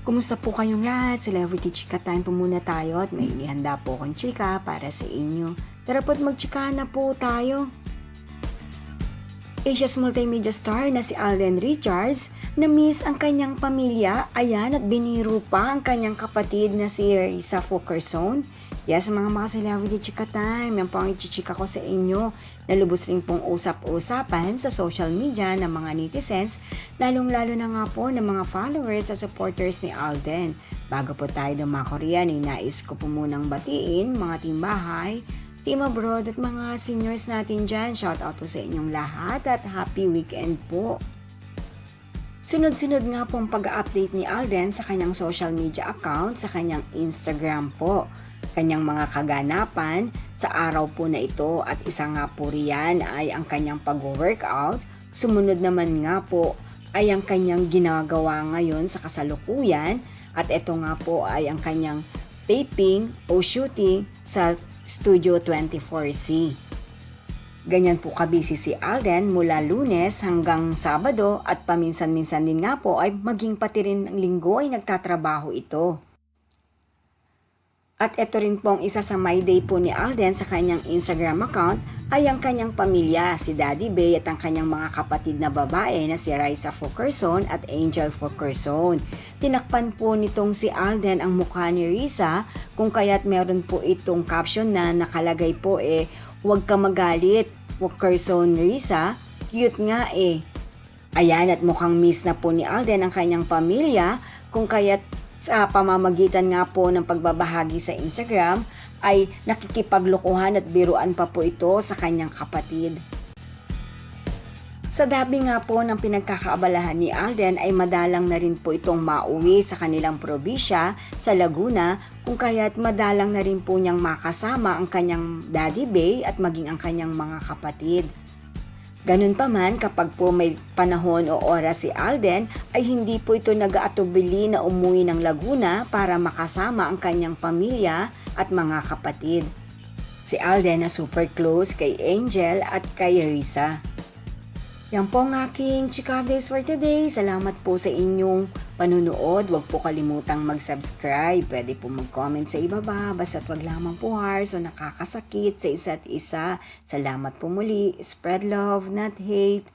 Kumusta po kayong lahat? Celebrity Chika Time po muna tayo at may inihanda po akong chika para sa inyo. Tara po't magchika na po tayo. Asia's multimedia star na si Alden Richards na-miss ang kanyang pamilya, ayan, at biniro pa ang kanyang kapatid na si Risa Fulkerson. Yes, mga celebrity chika time, yan po ang ichichika ko sa inyo na lubos rin pong usap-usapan sa social media ng mga netizens, lalong-lalo na nga po ng mga followers at supporters ni Alden. Bago po tayo dumako riyan, nais ko po munang batiin mga timbahay, team abroad at mga seniors natin dyan. Shout out po sa inyong lahat at happy weekend po. Sunod-sunod nga pong pag-update ni Alden sa kanyang social media account sa kanyang Instagram po. Kanyang mga kaganapan sa araw po na ito at isa nga po riyan ay ang kanyang pag-workout. Sumunod naman nga po ay ang kanyang ginagawa ngayon sa kasalukuyan at ito nga po ay ang kanyang taping o shooting sa Studio 24C. Ganyan po kabisi si Alden mula Lunes hanggang Sabado at paminsan-minsan din nga po ay maging pati rin ng Linggo ay nagtatrabaho ito. At ito rin pong isa sa my day po ni Alden sa kanyang Instagram account ay ang kanyang pamilya, si Daddy Bay at ang kanyang mga kapatid na babae na si Risa Fulkerson at Angel Fulkerson. Tinakpan po nitong si Alden ang mukha ni Risa kung kaya't meron po itong caption na nakalagay po "Huwag ka magalit, Fulkerson Risa, cute nga eh." Ayan, at mukhang miss na po ni Alden ang kanyang pamilya kung kaya't sa pamamagitan nga po ng pagbabahagi sa Instagram ay nakikipaglokohan at biruan pa po ito sa kanyang kapatid. Sa dabi nga po ng pinagkakaabalahan ni Alden ay madalang na rin po itong mauwi sa kanilang probinsya sa Laguna kung kaya't madalang na rin po niyang makasama ang kanyang Daddy Bay at maging ang kanyang mga kapatid. Ganun pa man, kapag po may panahon o oras si Alden ay hindi po ito nag-aatubili na umuwi ng Laguna para makasama ang kanyang pamilya at mga kapatid. Si Alden na super close kay Angel at kay Risa. Yan po ang aking chika updates for today. Salamat po sa inyong panunood. Huwag po kalimutang mag-subscribe. Pwede po mag-comment sa ibaba. Basta't wag lamang po harsh o nakakasakit sa isa't isa. Salamat po muli. Spread love, not hate.